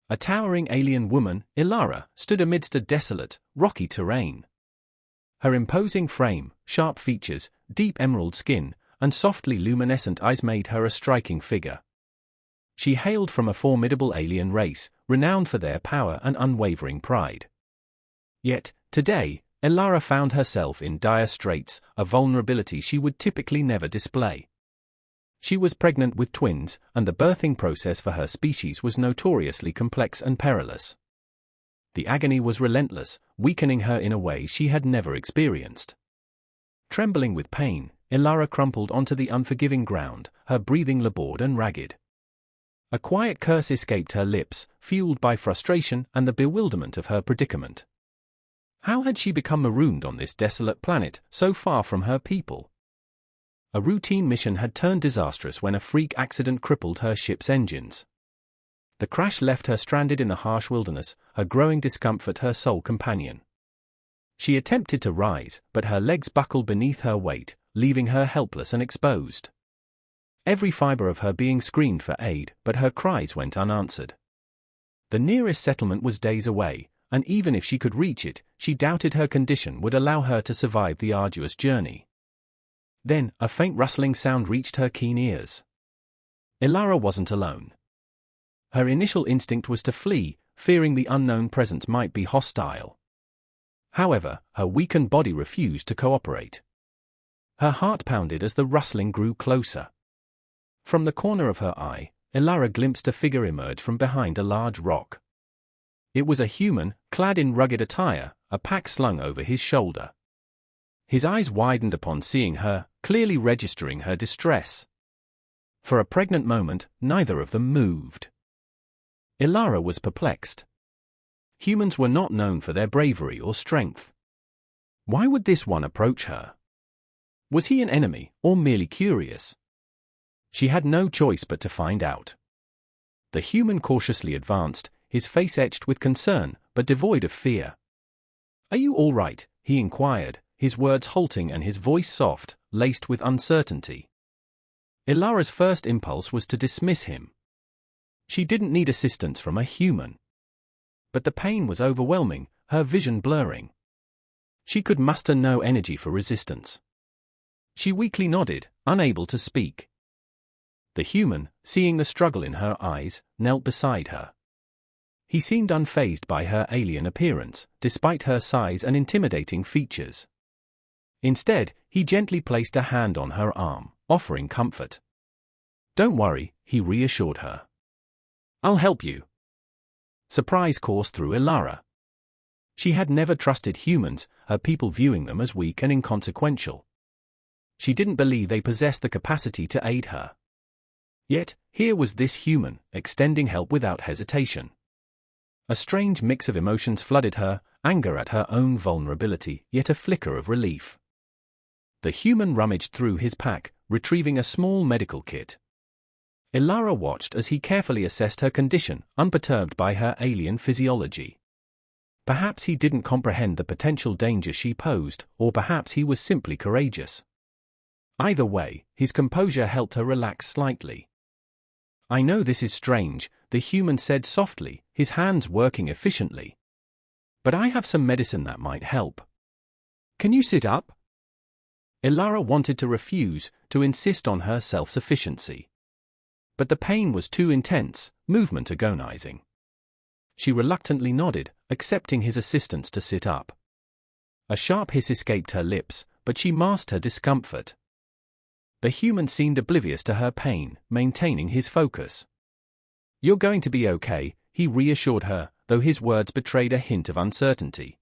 A towering alien woman, Ilara, stood amidst a desolate, rocky terrain. Her imposing frame, sharp features, deep emerald skin, and softly luminescent eyes made her a striking figure. She hailed from a formidable alien race, renowned for their power and unwavering pride. Yet, today, Ilara found herself in dire straits, a vulnerability she would typically never display. She was pregnant with twins, and the birthing process for her species was notoriously complex and perilous. The agony was relentless, weakening her in a way she had never experienced. Trembling with pain, Ilara crumpled onto the unforgiving ground, her breathing labored and ragged. A quiet curse escaped her lips, fueled by frustration and the bewilderment of her predicament. How had she become marooned on this desolate planet, so far from her people? A routine mission had turned disastrous when a freak accident crippled her ship's engines. The crash left her stranded in the harsh wilderness, her growing discomfort her sole companion. She attempted to rise, but her legs buckled beneath her weight, leaving her helpless and exposed. Every fiber of her being screamed for aid, but her cries went unanswered. The nearest settlement was days away, and even if she could reach it, she doubted her condition would allow her to survive the arduous journey. Then, a faint rustling sound reached her keen ears. Ilara wasn't alone. Her initial instinct was to flee, fearing the unknown presence might be hostile. However, her weakened body refused to cooperate. Her heart pounded as the rustling grew closer. From the corner of her eye, Ilara glimpsed a figure emerge from behind a large rock. It was a human, clad in rugged attire, a pack slung over his shoulder. His eyes widened upon seeing her, clearly registering her distress. For a pregnant moment, neither of them moved. Ilara was perplexed. Humans were not known for their bravery or strength. Why would this one approach her? Was he an enemy, or merely curious? She had no choice but to find out. The human cautiously advanced, his face etched with concern, but devoid of fear. "Are you all right?" he inquired, his words halting and his voice soft, laced with uncertainty. Ilara's first impulse was to dismiss him. She didn't need assistance from a human. But the pain was overwhelming, her vision blurring. She could muster no energy for resistance. She weakly nodded, unable to speak. The human, seeing the struggle in her eyes, knelt beside her. He seemed unfazed by her alien appearance, despite her size and intimidating features. Instead, he gently placed a hand on her arm, offering comfort. "Don't worry," he reassured her. "I'll help you." Surprise coursed through Ilara. She had never trusted humans, her people viewing them as weak and inconsequential. She didn't believe they possessed the capacity to aid her. Yet, here was this human, extending help without hesitation. A strange mix of emotions flooded her, anger at her own vulnerability, yet a flicker of relief. The human rummaged through his pack, retrieving a small medical kit. Ilara watched as he carefully assessed her condition, unperturbed by her alien physiology. Perhaps he didn't comprehend the potential danger she posed, or perhaps he was simply courageous. Either way, his composure helped her relax slightly. "I know this is strange," the human said softly, his hands working efficiently. "But I have some medicine that might help. Can you sit up?" Ilara wanted to refuse, to insist on her self-sufficiency. But the pain was too intense, movement agonizing. She reluctantly nodded, accepting his assistance to sit up. A sharp hiss escaped her lips, but she masked her discomfort. The human seemed oblivious to her pain, maintaining his focus. "You're going to be okay," he reassured her, though his words betrayed a hint of uncertainty.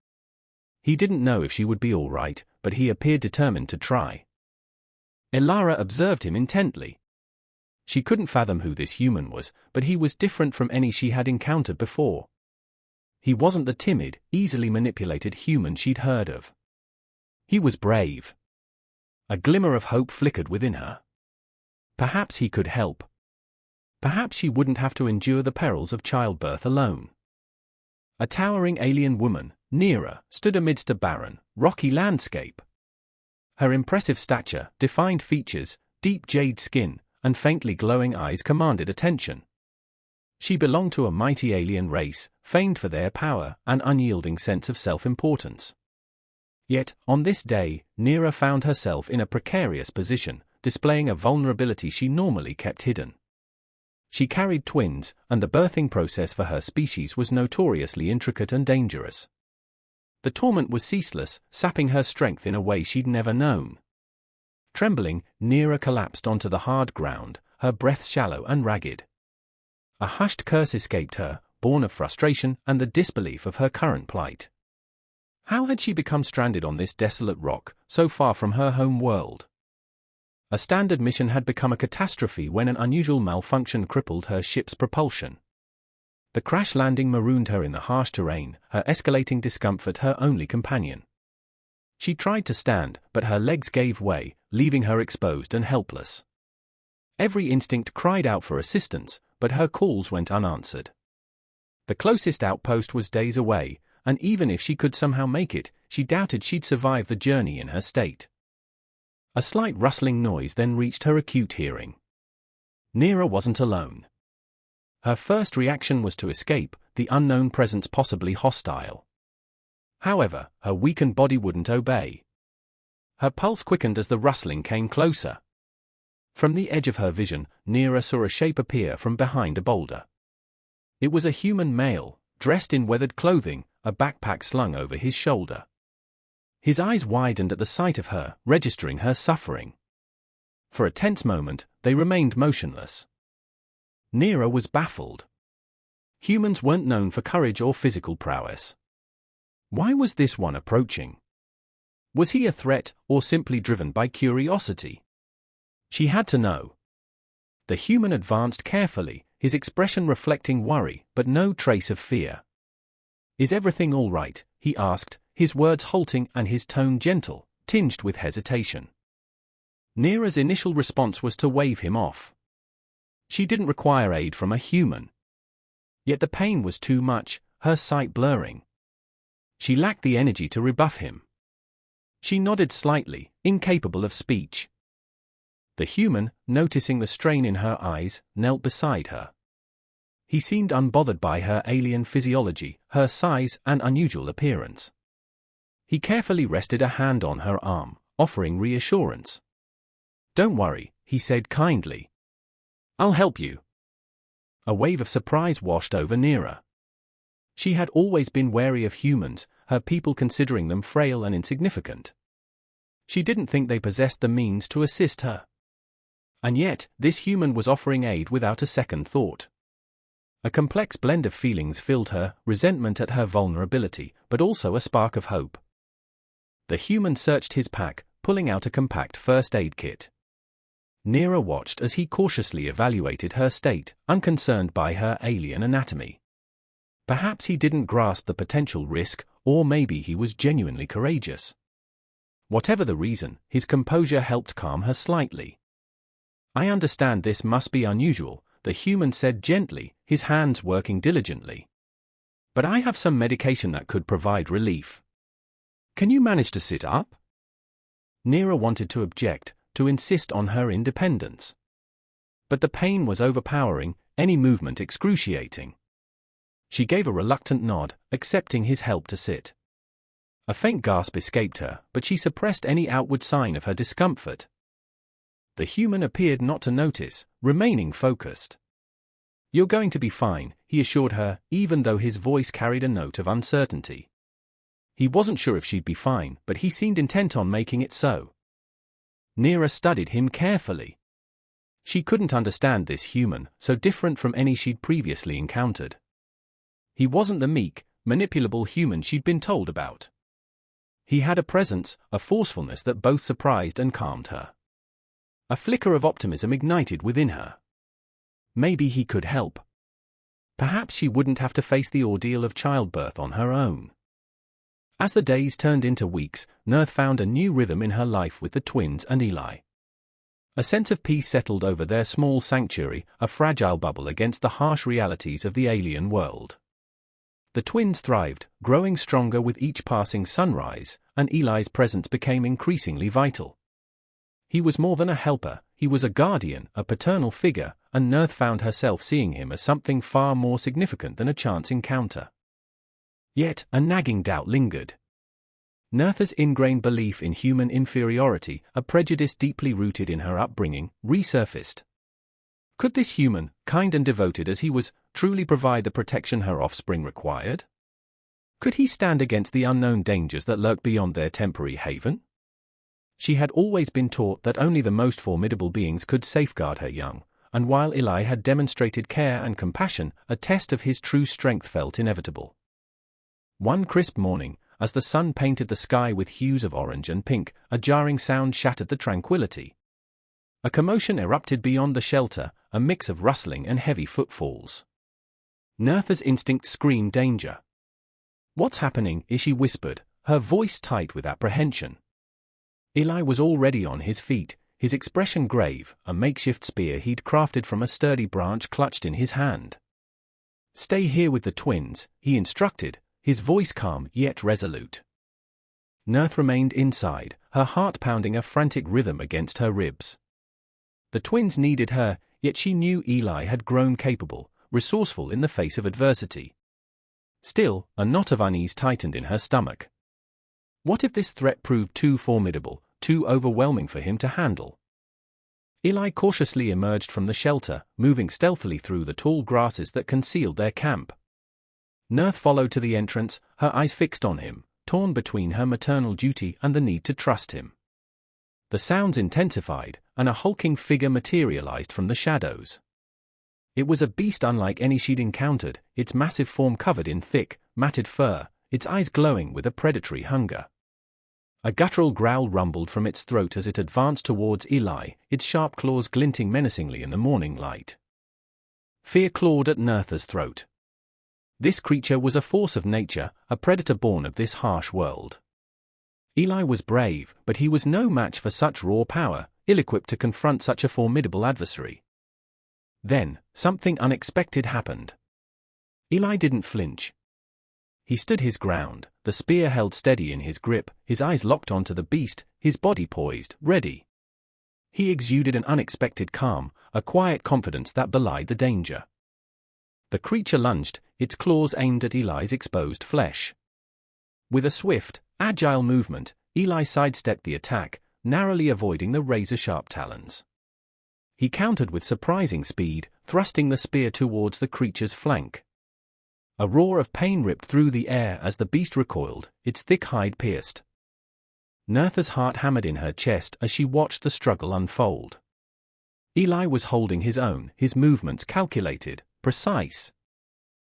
He didn't know if she would be all right, but he appeared determined to try. Ilara observed him intently. She couldn't fathom who this human was, but he was different from any she had encountered before. He wasn't the timid, easily manipulated human she'd heard of. He was brave. A glimmer of hope flickered within her. Perhaps he could help. Perhaps she wouldn't have to endure the perils of childbirth alone. A towering alien woman, Neera, stood amidst a barren, rocky landscape. Her impressive stature, defined features, deep jade skin, and faintly glowing eyes commanded attention. She belonged to a mighty alien race, famed for their power and unyielding sense of self-importance. Yet, on this day, Neera found herself in a precarious position, displaying a vulnerability she normally kept hidden. She carried twins, and the birthing process for her species was notoriously intricate and dangerous. The torment was ceaseless, sapping her strength in a way she'd never known. Trembling, Neera collapsed onto the hard ground, her breath shallow and ragged. A hushed curse escaped her, born of frustration and the disbelief of her current plight. How had she become stranded on this desolate rock, so far from her home world? A standard mission had become a catastrophe when an unusual malfunction crippled her ship's propulsion. The crash landing marooned her in the harsh terrain, her escalating discomfort her only companion. She tried to stand, but her legs gave way, leaving her exposed and helpless. Every instinct cried out for assistance, but her calls went unanswered. The closest outpost was days away, and even if she could somehow make it, she doubted she'd survive the journey in her state. A slight rustling noise then reached her acute hearing. Neera wasn't alone. Her first reaction was to escape, the unknown presence possibly hostile. However, her weakened body wouldn't obey. Her pulse quickened as the rustling came closer. From the edge of her vision, Neera saw a shape appear from behind a boulder. It was a human male, dressed in weathered clothing, a backpack slung over his shoulder. His eyes widened at the sight of her, registering her suffering. For a tense moment, they remained motionless. Neera was baffled. Humans weren't known for courage or physical prowess. Why was this one approaching? Was he a threat, or simply driven by curiosity? She had to know. The human advanced carefully, his expression reflecting worry, but no trace of fear. "Is everything all right?" he asked, his words halting and his tone gentle, tinged with hesitation. Neera's initial response was to wave him off. She didn't require aid from a human. Yet the pain was too much, her sight blurring. She lacked the energy to rebuff him. She nodded slightly, incapable of speech. The human, noticing the strain in her eyes, knelt beside her. He seemed unbothered by her alien physiology, her size and unusual appearance. He carefully rested a hand on her arm, offering reassurance. "Don't worry," he said kindly. "I'll help you." A wave of surprise washed over Neera. She had always been wary of humans, her people considering them frail and insignificant. She didn't think they possessed the means to assist her. And yet, this human was offering aid without a second thought. A complex blend of feelings filled her, resentment at her vulnerability, but also a spark of hope. The human searched his pack, pulling out a compact first aid kit. Neera watched as he cautiously evaluated her state, unconcerned by her alien anatomy. Perhaps he didn't grasp the potential risk, or maybe he was genuinely courageous. Whatever the reason, his composure helped calm her slightly. "I understand this must be unusual," the human said gently, his hands working diligently. "But I have some medication that could provide relief. Can you manage to sit up?" Neera wanted to object, to insist on her independence. But the pain was overpowering, any movement excruciating. She gave a reluctant nod, accepting his help to sit. A faint gasp escaped her, but she suppressed any outward sign of her discomfort. The human appeared not to notice, remaining focused. "You're going to be fine," he assured her, even though his voice carried a note of uncertainty. He wasn't sure if she'd be fine, but he seemed intent on making it so. Neera studied him carefully. She couldn't understand this human, so different from any she'd previously encountered. He wasn't the meek, manipulable human she'd been told about. He had a presence, a forcefulness that both surprised and calmed her. A flicker of optimism ignited within her. Maybe he could help. Perhaps she wouldn't have to face the ordeal of childbirth on her own. As the days turned into weeks, Neera found a new rhythm in her life with the twins and Eli. A sense of peace settled over their small sanctuary, a fragile bubble against the harsh realities of the alien world. The twins thrived, growing stronger with each passing sunrise, and Eli's presence became increasingly vital. He was more than a helper, he He was a guardian, a paternal figure, and Nerth found herself seeing him as something far more significant than a chance encounter. Yet, a nagging doubt lingered. Nerth's ingrained belief in human inferiority, a prejudice deeply rooted in her upbringing, resurfaced. Could this human, kind and devoted as he was, truly provide the protection her offspring required? Could he stand against the unknown dangers that lurk beyond their temporary haven? She had always been taught that only the most formidable beings could safeguard her young, and while Eli had demonstrated care and compassion, a test of his true strength felt inevitable. One crisp morning, as the sun painted the sky with hues of orange and pink, a jarring sound shattered the tranquility. A commotion erupted beyond the shelter, a mix of rustling and heavy footfalls. Nerth's instinct screamed danger. "What's happening?" she whispered, her voice tight with apprehension. Eli was already on his feet, his expression grave, a makeshift spear he'd crafted from a sturdy branch clutched in his hand. "Stay here with the twins," he instructed, his voice calm yet resolute. Nerth remained inside, her heart pounding a frantic rhythm against her ribs. The twins needed her, yet she knew Eli had grown capable, resourceful in the face of adversity. Still, a knot of unease tightened in her stomach. What if this threat proved too formidable, too overwhelming for him to handle? Eli cautiously emerged from the shelter, moving stealthily through the tall grasses that concealed their camp. Nerth followed to the entrance, her eyes fixed on him, torn between her maternal duty and the need to trust him. The sounds intensified, and a hulking figure materialized from the shadows. It was a beast unlike any she'd encountered, its massive form covered in thick, matted fur, its eyes glowing with a predatory hunger. A guttural growl rumbled from its throat as it advanced towards Eli, its sharp claws glinting menacingly in the morning light. Fear clawed at Nerth's throat. This creature was a force of nature, a predator born of this harsh world. Eli was brave, but he was no match for such raw power, ill-equipped to confront such a formidable adversary. Then, something unexpected happened. Eli didn't flinch. He stood his ground, the spear held steady in his grip, his eyes locked onto the beast, his body poised, ready. He exuded an unexpected calm, a quiet confidence that belied the danger. The creature lunged, its claws aimed at Eli's exposed flesh. With a swift, agile movement, Eli sidestepped the attack, narrowly avoiding the razor-sharp talons. He countered with surprising speed, thrusting the spear towards the creature's flank. A roar of pain ripped through the air as the beast recoiled, its thick hide pierced. Nerth's heart hammered in her chest as she watched the struggle unfold. Eli was holding his own, his movements calculated, precise.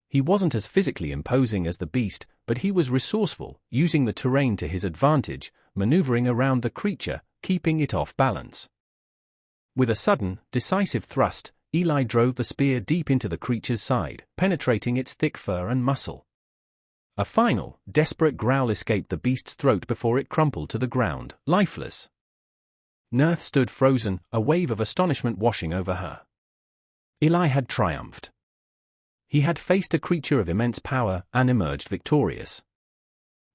He wasn't as physically imposing as the beast, but he was resourceful, using the terrain to his advantage, maneuvering around the creature, keeping it off balance. With a sudden, decisive thrust, Eli drove the spear deep into the creature's side, penetrating its thick fur and muscle. A final, desperate growl escaped the beast's throat before it crumpled to the ground, lifeless. Nerth stood frozen, a wave of astonishment washing over her. Eli had triumphed. He had faced a creature of immense power and emerged victorious.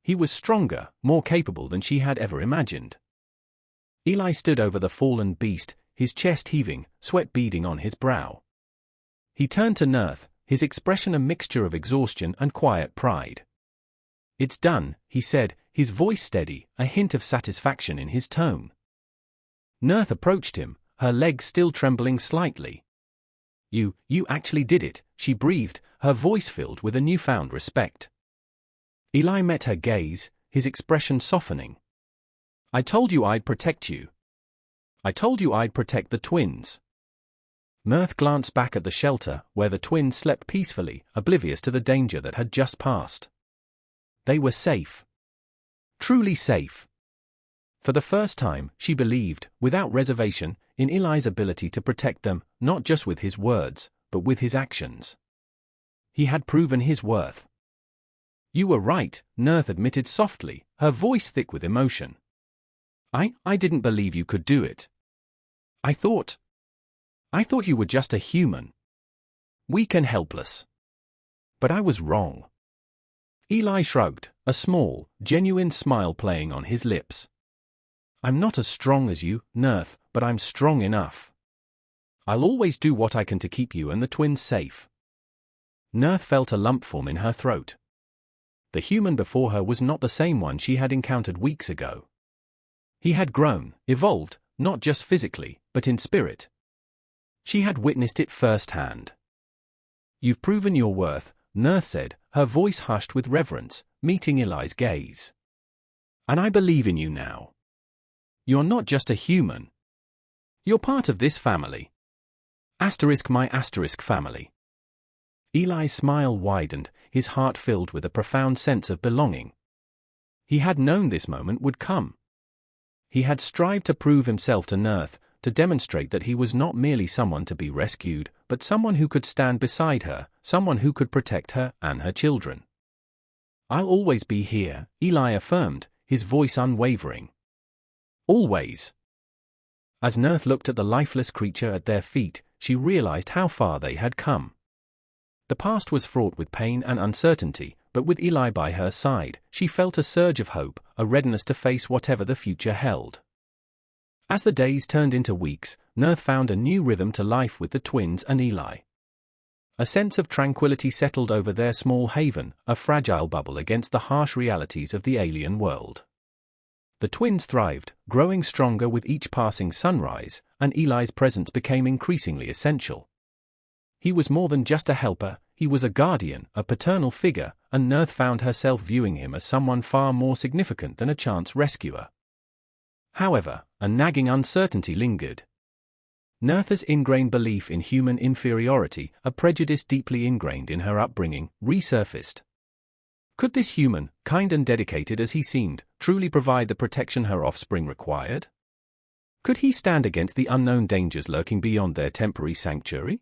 He was stronger, more capable than she had ever imagined. Eli stood over the fallen beast, his chest heaving, sweat beading on his brow. He turned to Nerth, his expression a mixture of exhaustion and quiet pride. "It's done," he said, his voice steady, a hint of satisfaction in his tone. Nerth approached him, her legs still trembling slightly. You actually did it," she breathed, her voice filled with a newfound respect. Eli met her gaze, his expression softening. "I told you I'd protect you. I told you I'd protect the twins." Nerth glanced back at the shelter, where the twins slept peacefully, oblivious to the danger that had just passed. They were safe. Truly safe. For the first time, she believed, without reservation, in Eli's ability to protect them, not just with his words, but with his actions. He had proven his worth. "You were right," Nerth admitted softly, her voice thick with emotion. I didn't believe you could do it. I thought you were just a human. Weak and helpless. But I was wrong." Eli shrugged, a small, genuine smile playing on his lips. "I'm not as strong as you, Nerth, but I'm strong enough. I'll always do what I can to keep you and the twins safe." Nerth felt a lump form in her throat. The human before her was not the same one she had encountered weeks ago. He had grown, evolved, not just physically, but in spirit. She had witnessed it firsthand. "You've proven your worth," Nerth said, her voice hushed with reverence, meeting Eli's gaze. "And I believe in you now. You're not just a human. You're part of this family. My family." Eli's smile widened, his heart filled with a profound sense of belonging. He had known this moment would come. He had strived to prove himself to Nerth, to demonstrate that he was not merely someone to be rescued, but someone who could stand beside her, someone who could protect her and her children. "I'll always be here," Eli affirmed, his voice unwavering. "Always." As Nerth looked at the lifeless creature at their feet, she realized how far they had come. The past was fraught with pain and uncertainty, but with Eli by her side, she felt a surge of hope, a readiness to face whatever the future held. As the days turned into weeks, Nerth found a new rhythm to life with the twins and Eli. A sense of tranquility settled over their small haven, a fragile bubble against the harsh realities of the alien world. The twins thrived, growing stronger with each passing sunrise, and Eli's presence became increasingly essential. He was more than just a helper, he was a guardian, a paternal figure, and Nerth found herself viewing him as someone far more significant than a chance rescuer. However, a nagging uncertainty lingered. Nerth's ingrained belief in human inferiority, a prejudice deeply ingrained in her upbringing, resurfaced. Could this human, kind and dedicated as he seemed, truly provide the protection her offspring required? Could he stand against the unknown dangers lurking beyond their temporary sanctuary?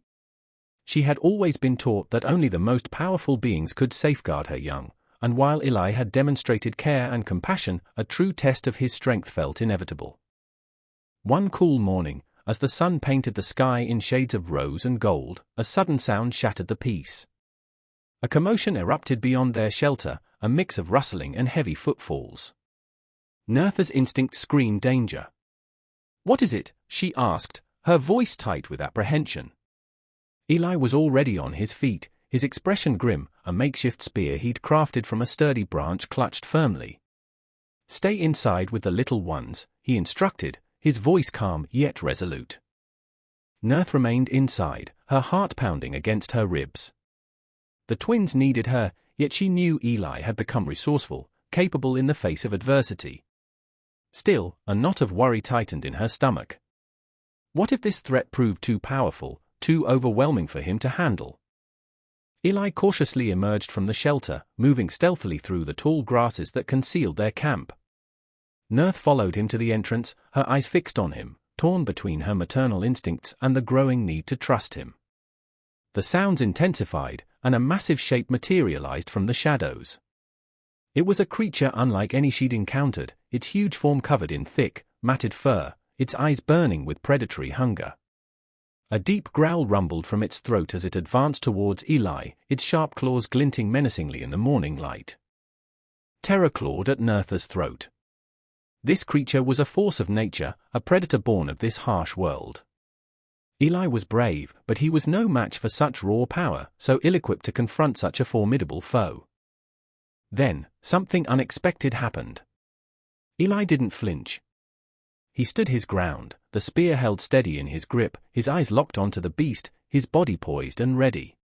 She had always been taught that only the most powerful beings could safeguard her young, and while Eli had demonstrated care and compassion, a true test of his strength felt inevitable. One cool morning, as the sun painted the sky in shades of rose and gold, a sudden sound shattered the peace. A commotion erupted beyond their shelter, a mix of rustling and heavy footfalls. Nerth's instinct screamed danger. "What is it?" she asked, her voice tight with apprehension. Eli was already on his feet, his expression grim, a makeshift spear he'd crafted from a sturdy branch clutched firmly. "Stay inside with the little ones," he instructed, his voice calm yet resolute. Nerth remained inside, her heart pounding against her ribs. The twins needed her, yet she knew Eli had become resourceful, capable in the face of adversity. Still, a knot of worry tightened in her stomach. What if this threat proved too powerful, too overwhelming for him to handle? Eli cautiously emerged from the shelter, moving stealthily through the tall grasses that concealed their camp. Nerth followed him to the entrance, her eyes fixed on him, torn between her maternal instincts and the growing need to trust him. The sounds intensified, and a massive shape materialized from the shadows. It was a creature unlike any she'd encountered, its huge form covered in thick, matted fur, its eyes burning with predatory hunger. A deep growl rumbled from its throat as it advanced towards Eli, its sharp claws glinting menacingly in the morning light. Terror clawed at Nerth's throat. This creature was a force of nature, a predator born of this harsh world. Eli was brave, but he was no match for such raw power, so ill-equipped to confront such a formidable foe. Then, something unexpected happened. Eli didn't flinch. He stood his ground, the spear held steady in his grip, his eyes locked onto the beast, his body poised and ready.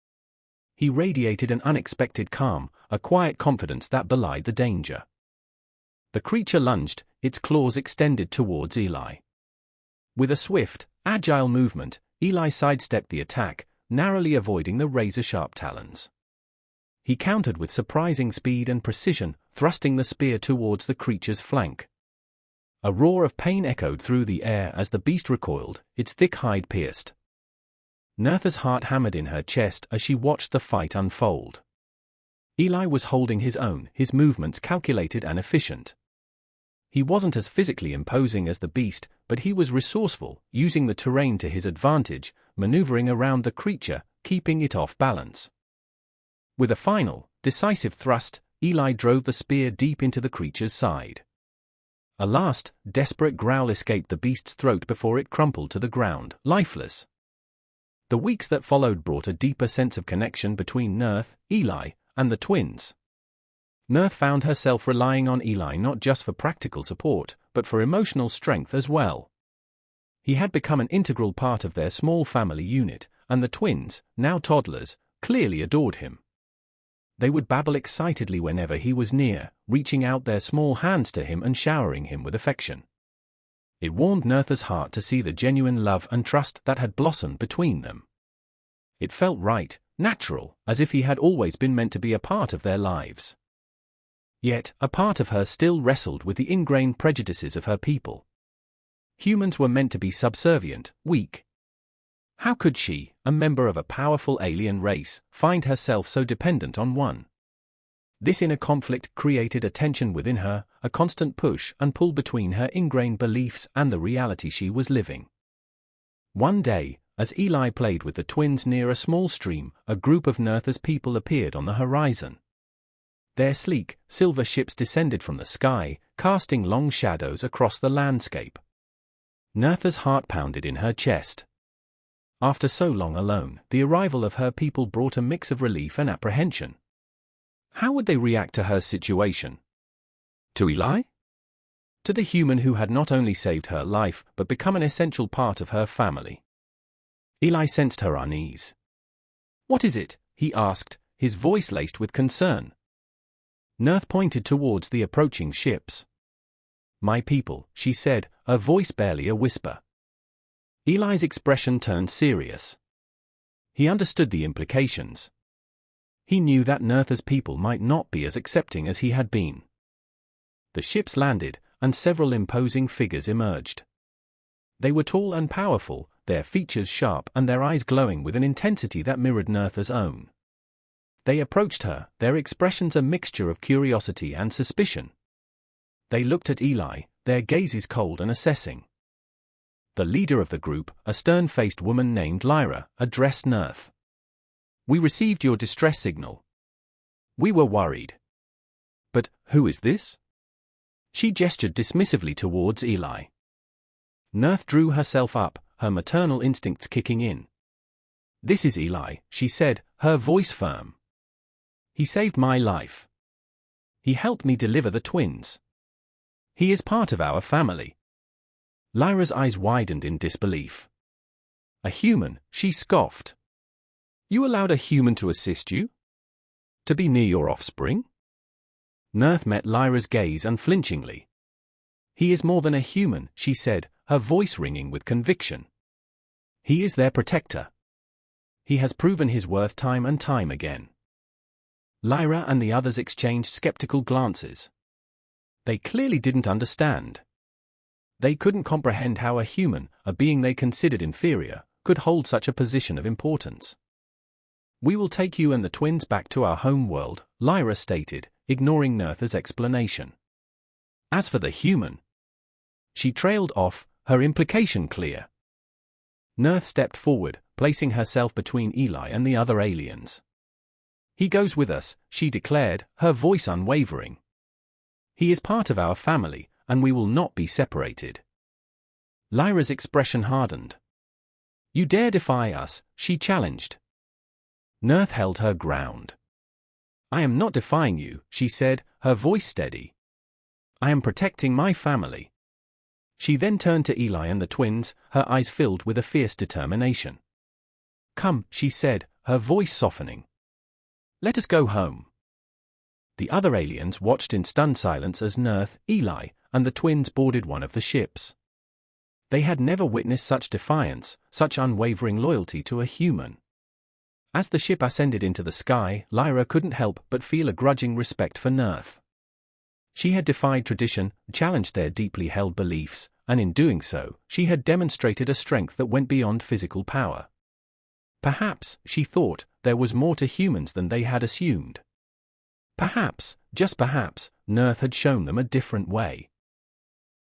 He radiated an unexpected calm, a quiet confidence that belied the danger. The creature lunged, its claws extended towards Eli. With a swift, agile movement, Eli sidestepped the attack, narrowly avoiding the razor-sharp talons. He countered with surprising speed and precision, thrusting the spear towards the creature's flank. A roar of pain echoed through the air as the beast recoiled, its thick hide pierced. Nerth's heart hammered in her chest as she watched the fight unfold. Eli was holding his own, his movements calculated and efficient. He wasn't as physically imposing as the beast, but he was resourceful, using the terrain to his advantage, maneuvering around the creature, keeping it off balance. With a final, decisive thrust, Eli drove the spear deep into the creature's side. A last, desperate growl escaped the beast's throat before it crumpled to the ground, lifeless. The weeks that followed brought a deeper sense of connection between Nerth, Eli, and the twins. Nerth found herself relying on Eli not just for practical support, but for emotional strength as well. He had become an integral part of their small family unit, and the twins, now toddlers, clearly adored him. They would babble excitedly whenever he was near, reaching out their small hands to him and showering him with affection. It warmed Nerth's heart to see the genuine love and trust that had blossomed between them. It felt right, natural, as if he had always been meant to be a part of their lives. Yet, a part of her still wrestled with the ingrained prejudices of her people. Humans were meant to be subservient, weak. How could she, a member of a powerful alien race, find herself so dependent on one? This inner conflict created a tension within her, a constant push and pull between her ingrained beliefs and the reality she was living. One day, as Eli played with the twins near a small stream, a group of Nerth's people appeared on the horizon. Their sleek, silver ships descended from the sky, casting long shadows across the landscape. Nerth's heart pounded in her chest. After so long alone, the arrival of her people brought a mix of relief and apprehension. How would they react to her situation? To Eli? To the human who had not only saved her life, but become an essential part of her family. Eli sensed her unease. "What is it?" he asked, his voice laced with concern. Nerth pointed towards the approaching ships. "My people," she said, her voice barely a whisper. Eli's expression turned serious. He understood the implications. He knew that Nerth's people might not be as accepting as he had been. The ships landed, and several imposing figures emerged. They were tall and powerful, their features sharp and their eyes glowing with an intensity that mirrored Nerth's own. They approached her, their expressions a mixture of curiosity and suspicion. They looked at Eli, their gazes cold and assessing. The leader of the group, a stern-faced woman named Lyra, addressed Nerth. "We received your distress signal. We were worried." "But who is this?" She gestured dismissively towards Eli. Nerth drew herself up, her maternal instincts kicking in. "This is Eli," she said, her voice firm. "He saved my life. He helped me deliver the twins. He is part of our family." Lyra's eyes widened in disbelief. "A human," she scoffed. "You allowed a human to assist you? To be near your offspring?" Nerth met Lyra's gaze unflinchingly. "He is more than a human," she said, her voice ringing with conviction. "He is their protector. He has proven his worth time and time again." Lyra and the others exchanged skeptical glances. They clearly didn't understand. They couldn't comprehend how a human, a being they considered inferior, could hold such a position of importance. "We will take you and the twins back to our home world," Lyra stated, ignoring Nerth's explanation. As for the human, she trailed off, her implication clear. Nerth stepped forward, placing herself between Eli and the other aliens. "He goes with us," she declared, her voice unwavering. "He is part of our family, and we will not be separated." Lyra's expression hardened. "You dare defy us," she challenged. Nerth held her ground. "I am not defying you," she said, her voice steady. "I am protecting my family." She then turned to Eli and the twins, her eyes filled with a fierce determination. "Come," she said, her voice softening. "Let us go home." The other aliens watched in stunned silence as Nerth, Eli, and the twins boarded one of the ships. They had never witnessed such defiance, such unwavering loyalty to a human. As the ship ascended into the sky, Lyra couldn't help but feel a grudging respect for Nerth. She had defied tradition, challenged their deeply held beliefs, and in doing so, she had demonstrated a strength that went beyond physical power. Perhaps, she thought, there was more to humans than they had assumed. Perhaps, just perhaps, Nerth had shown them a different way.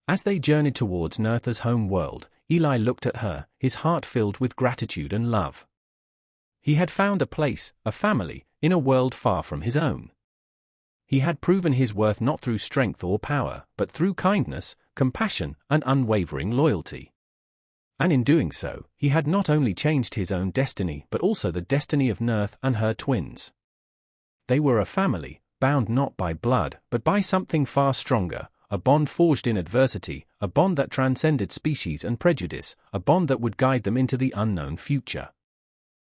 As they journeyed towards Nerth's home world, Eli looked at her, his heart filled with gratitude and love. He had found a place, a family, in a world far from his own. He had proven his worth not through strength or power, but through kindness, compassion, and unwavering loyalty. And in doing so, he had not only changed his own destiny but also the destiny of Nerth and her twins. They were a family, bound not by blood but by something far stronger, a bond forged in adversity, a bond that transcended species and prejudice, a bond that would guide them into the unknown future.